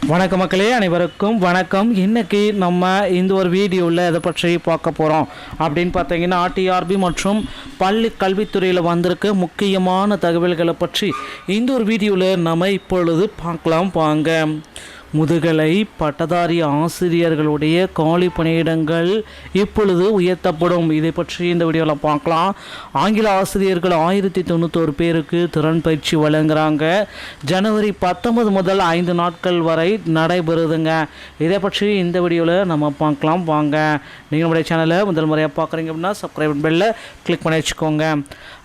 வணக்க மக்களே, அனைவருக்கும் வணக்கம். இன்றைக்கி நம்ம இந்த ஒரு வீடியோவில் எதை பற்றி பார்க்க போகிறோம் அப்படின்னு பார்த்தீங்கன்னா, டிஆர்பி மற்றும் பள்ளி கல்வித்துறையில் வந்திருக்க முக்கியமான தகவல்களை பற்றி இந்த ஒரு வீடியோவில் நம்ம இப்பொழுது பார்க்கலாம் வாங்க. முதுகலை பட்டதாரி ஆசிரியர்களுடைய காலி பணியிடங்கள் இப்பொழுது உயர்த்தப்படும். இதை பற்றி இந்த வீடியோவில் பார்க்கலாம். ஆங்கில ஆசிரியர்கள் 1091 பேருக்கு திறன் பயிற்சி வழங்குறாங்க. ஜனவரி 19 முதல் 5 நாட்கள் வரை நடைபெறுதுங்க. இதை பற்றி இந்த வீடியோவில் நம்ம பார்க்கலாம் வாங்க. நீங்கள் நம்முடைய சேனலை முதல் முறையாக பார்க்குறீங்க அப்படின்னா சப்ஸ்கிரைப் பெல்ல கிளிக் பண்ணி வச்சுக்கோங்க.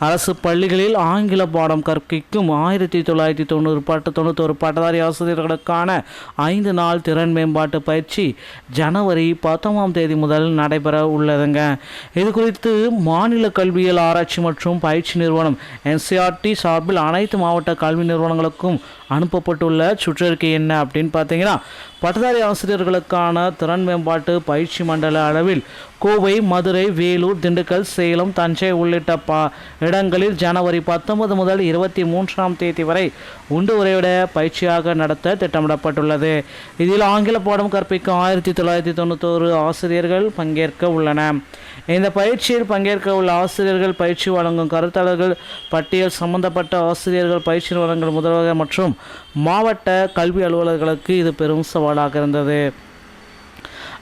அரசு பள்ளிகளில் ஆங்கில பாடம் கற்பிக்கும் 1991 பட்டதாரி ஆசிரியர்களுக்கான 5 நாள் திறன் மேம்பாட்டு பயிற்சி ஜனவரி 19 முதல் நடைபெற உள்ளதுங்க. இது குறித்து மாநில கல்வியியல் ஆராய்ச்சி மற்றும் பயிற்சி நிறுவனம் NCERT சார்பில் அனைத்து மாவட்ட கல்வி நிறுவனங்களுக்கும் அனுப்பப்பட்டுள்ள சுற்றறிக்கை என்ன அப்படின்னு பார்த்தீங்கன்னா, பட்டதாரி ஆசிரியர்களுக்கான திறன் மேம்பாட்டு பயிற்சி மண்டல அளவில் கோவை, மதுரை, வேலூர், திண்டுக்கல், சேலம், தஞ்சை உள்ளிட்ட இடங்களில் ஜனவரி 19 முதல் 23ஆம் தேதி வரை உண்டு உரைவிட பயிற்சியாக நடத்த திட்டமிடப்பட்டுள்ளது. இதில் ஆங்கில பாடம் கற்பிக்கும் 1991 ஆசிரியர்கள் பங்கேற்க உள்ளன. இந்த பயிற்சியில் பங்கேற்க உள்ள ஆசிரியர்கள், பயிற்சி வழங்கும் கருத்தாளர்கள் பட்டியல், சம்பந்தப்பட்ட ஆசிரியர்கள், பயிற்சி நிறுவனங்கள், முதல்வர்கள் மற்றும் மாவட்ட கல்வி அலுவலர்களுக்கு இது பெரும் சவாலாக இருந்தது.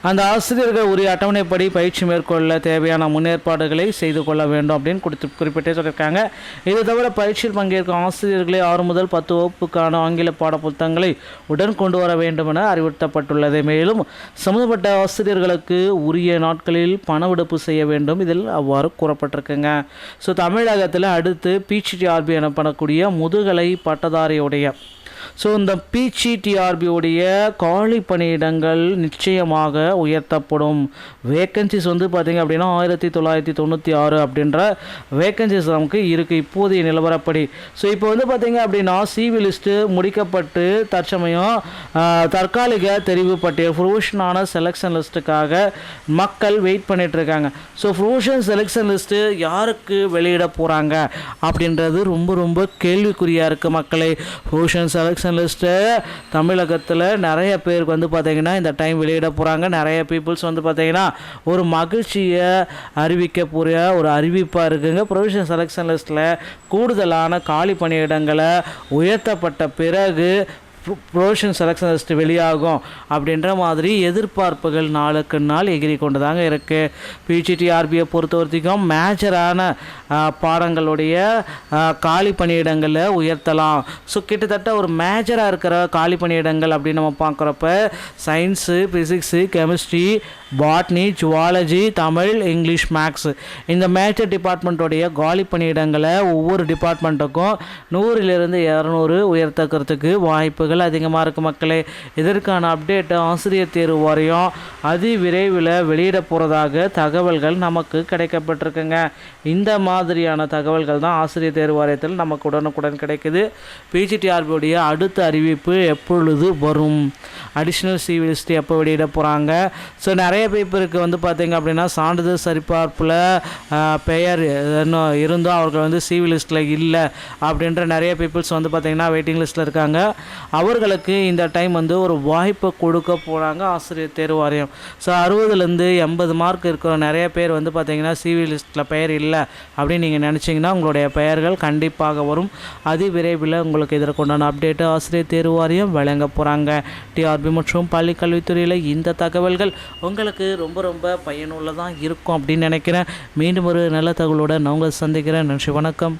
அந்த ஆசிரியர்கள் உரிய அட்டவணைப்படி பயிற்சி மேற்கொள்ள தேவையான முன்னேற்பாடுகளை செய்து கொள்ள வேண்டும் அப்படின்னு குறிப்பிட்டே சொல்லியிருக்காங்க. இது தவிர பயிற்சியில் பங்கேற்கும் ஆசிரியர்களை 6 முதல் 10 வகுப்புக்கான ஆங்கில பாட புத்தகங்களை உடன் கொண்டு வர வேண்டும் என அறிவுறுத்தப்பட்டுள்ளது. மேலும் சம்பந்தப்பட்ட ஆசிரியர்களுக்கு உரிய நாட்களில் பணவெடுப்பு செய்ய வேண்டும். இதில் அவ்வாறு கூறப்பட்டிருக்குங்க. தமிழகத்தில் அடுத்து PGTRB எனப்படக்கூடிய முதுகலை பட்டதாரியுடைய இந்த PGTRB காலி பணியிடங்கள் நிச்சயமாக உயர்த்தப்படும். வேக்கன்சிஸ் பார்த்திங்க அப்படின்னா 1996 அப்படின்ற வேக்கன்சிஸ் நமக்கு இருக்குது இப்போதைய நிலவரப்படி. இப்போ பார்த்திங்க அப்படின்னா CV லிஸ்ட்டு முடிக்கப்பட்டு தற்சமயம் தற்காலிக தெரிவு பட்டியல் ப்ரொவிஷனான செலெக்ஷன் லிஸ்ட்டுக்காக மக்கள் வெயிட் பண்ணிட்டு இருக்காங்க. ப்ரொவிஷன் செலெக்ஷன் லிஸ்ட்டு யாருக்கு வெளியிட போகிறாங்க அப்படின்றது ரொம்ப ரொம்ப கேள்விக்குறியாக இருக்குது மக்களே. ப்ரொவிஷன் செலெக்ஷன் லிஸ்ட்டு தமிழகத்தில் நிறைய பேருக்கு பார்த்திங்கன்னா இந்த டைம் வெளியிட போகிறாங்க. நிறைய பீப்புள்ஸ் பார்த்திங்கன்னா ஒரு மகிழ்ச்சியை அறிவிக்க போகிற ஒரு அறிவிப்பாக இருக்குங்க. ப்ரொவிஷன் செலெக்ஷன் லிஸ்ட்டில் கூடுதலான காலி பணியிடங்களை உயர்த்தப்பட்ட பிறகு ப்ரொவிஷன் செலெக்ஷன் லிஸ்ட் வெளியாகும் அப்படின்ற மாதிரி எதிர்பார்ப்புகள் நாளுக்கு நாள் எகிரி கொண்டு தாங்க இருக்குது. PGTRBயை பொறுத்த வரைக்கும் மேஜரான பாடங்களுடைய காலி பணியிடங்களை உயர்த்தலாம். கிட்டத்தட்ட ஒரு மேஜராக இருக்கிற காலி பணியிடங்கள் அப்படின்னு நம்ம பார்க்குறப்ப science, physics, chemistry, botany, zoology, Tamil, English, maths இந்த மேஜர் டிபார்ட்மெண்ட்டோடைய காலி பணியிடங்களை ஒவ்வொரு டிபார்ட்மெண்ட்டுக்கும் 100லிருந்து 200 உயர்த்தக்கிறதுக்கு வாய்ப்புகள் அதிகமாக இருக்குது மக்களே. இதற்கான அப்டேட்டு ஆசிரியர் தேர்வு வாரியம் விரைவில் வெளியிட போகிறதாக தகவல்கள் நமக்கு கிடைக்கப்பட்டிருக்குங்க. இந்த மாதிரியான தகவல்கள் தான் ஆசிரியர் தேர்வு வாரியத்தில் நமக்கு உடனுக்குடன் கிடைக்குது. PGTRBயுடைய அடுத்த அறிவிப்பு எப்பொழுது வரும், அடிஷ்னல் CV லிஸ்ட் எப்போ வெளியிட போகிறாங்க. நிறைய பேப்பருக்கு பார்த்திங்க அப்படின்னா சான்றிதழ் சரிபார்ப்பில் பெயர் இன்னும் இருந்தும் அவர்கள் CV லிஸ்ட்டில் இல்லை அப்படின்ற நிறைய பீப்புள்ஸ் பார்த்திங்கன்னா வெயிட்டிங் லிஸ்ட்டில் இருக்காங்க. அவர்களுக்கு இந்த டைம் ஒரு வாய்ப்பை கொடுக்க போகிறாங்க ஆசிரியர் தேர்வு வாரியம். 60லேருந்து 80 மார்க் இருக்கிற நிறைய பேர் பார்த்திங்கன்னா CV லிஸ்ட்டில் பெயர் இல்லை அப்படின்னு நீங்கள் நினச்சிங்கன்னா உங்களுடைய பெயர்கள் கண்டிப்பாக வரும். விரைவில் உங்களுக்கு இதற்குண்டான அப்டேட்டு ஆசிரியர் தேர்வு வாரியம் வழங்க போகிறாங்க. TRB மற்றும் பள்ளி கல்வித்துறையில் இந்த தகவல்கள் உங்களுக்கு ரொம்ப ரொம்ப பயனுள்ளதாக இருக்கும் அப்படின்னு நினைக்கிறேன். மீண்டும் ஒரு நல்ல தகவலோடு நான் உங்களை சந்திக்கிறேன். நன்றி, வணக்கம்.